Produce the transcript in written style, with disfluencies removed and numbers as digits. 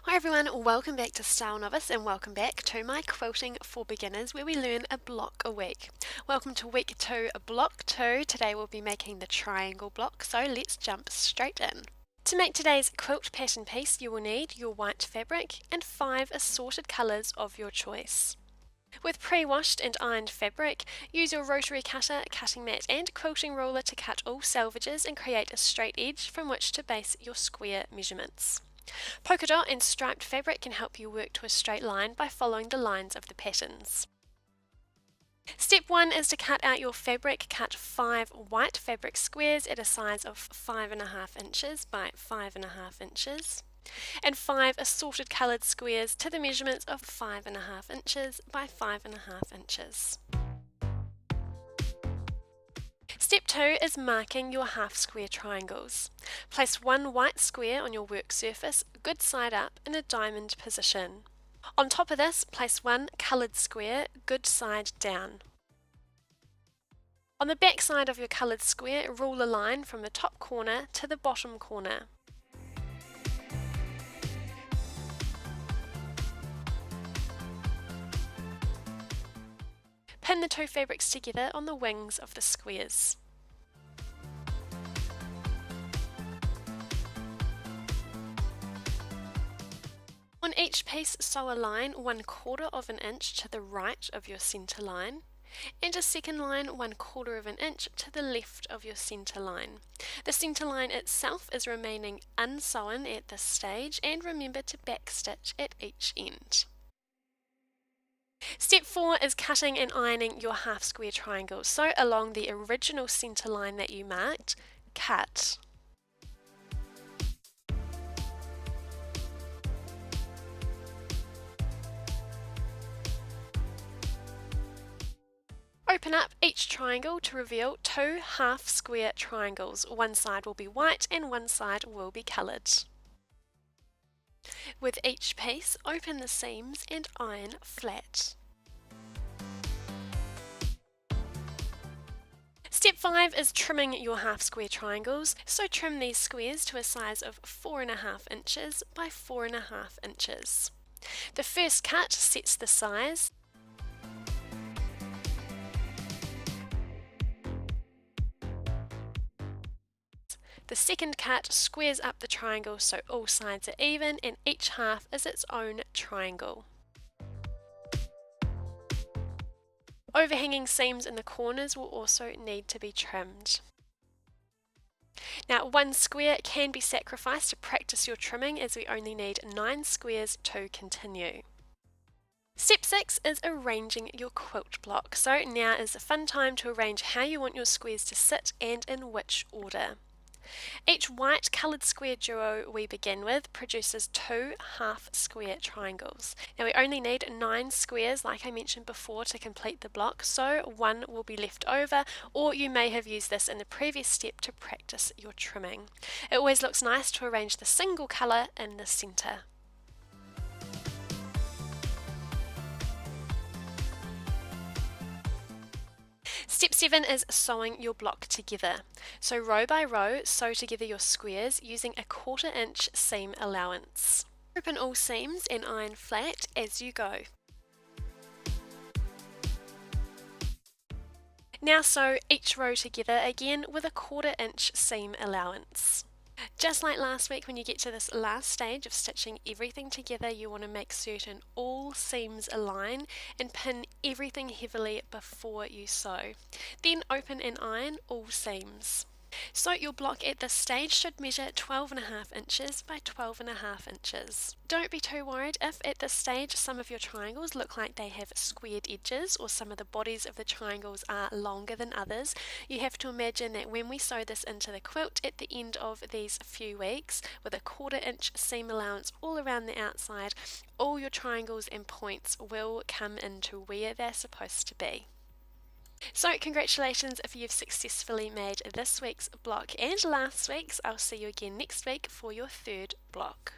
Hi everyone, welcome back to StyleNovice and welcome back to my Quilting for Beginners where we learn a block a week. Welcome to week 2, block 2. Today we'll be making the triangle block, so let's jump straight in. To make today's quilt pattern piece you will need your white fabric and 5 assorted colours of your choice. With pre-washed and ironed fabric, use your rotary cutter, cutting mat and quilting ruler to cut all selvages and create a straight edge from which to base your square measurements. Polka dot and striped fabric can help you work to a straight line by following the lines of the patterns. Step 1 is to cut out your fabric. Cut 5 white fabric squares at a size of 5.5 inches by 5.5 inches and 5 assorted coloured squares to the measurements of 5.5 inches by 5.5 inches. Step 2 is marking your half square triangles. Place one white square on your work surface, good side up, in a diamond position. On top of this, place one coloured square, good side down. On the back side of your coloured square, rule a line from the top corner to the bottom corner. Pin the two fabrics together on the wings of the squares. On each piece, sew a line 1/4 of an inch to the right of your centre line and a second line 1/4 of an inch to the left of your centre line. The centre line itself is remaining unsewn at this stage, and remember to backstitch at each end. Step 4 is cutting and ironing your half square triangle. So along the original centre line that you marked, cut. Open up each triangle to reveal 2 half square triangles. One side will be white and one side will be coloured. With each piece, open the seams and iron flat. Step 5 is trimming your half square triangles, so trim these squares to a size of 4.5 inches by 4.5 inches. The first cut sets the size. The second cut squares up the triangle so all sides are even and each half is its own triangle. Overhanging seams in the corners will also need to be trimmed. Now, one square can be sacrificed to practice your trimming, as we only need 9 squares to continue. Step 6 is arranging your quilt block. So now is a fun time to arrange how you want your squares to sit and in which order. Each white coloured square duo we begin with produces 2 half square triangles. Now we only need 9 squares like I mentioned before to complete the block, so one will be left over, or you may have used this in the previous step to practice your trimming. It always looks nice to arrange the single colour in the centre. Step 7 is sewing your block together. So row by row, sew together your squares using a 1/4 inch seam allowance. Open all seams and iron flat as you go. Now sew each row together again with a 1/4 inch seam allowance. Just like last week, when you get to this last stage of stitching everything together, you want to make certain all seams align and pin everything heavily before you sew. Then open and iron all seams. So your block at this stage should measure 12.5 inches by 12.5 inches. Don't be too worried if at this stage some of your triangles look like they have squared edges or some of the bodies of the triangles are longer than others. You have to imagine that when we sew this into the quilt at the end of these few weeks with a 1/4 inch seam allowance all around the outside, all your triangles and points will come into where they're supposed to be. So congratulations if you've successfully made this week's block and last week's. I'll see you again next week for your 3rd block.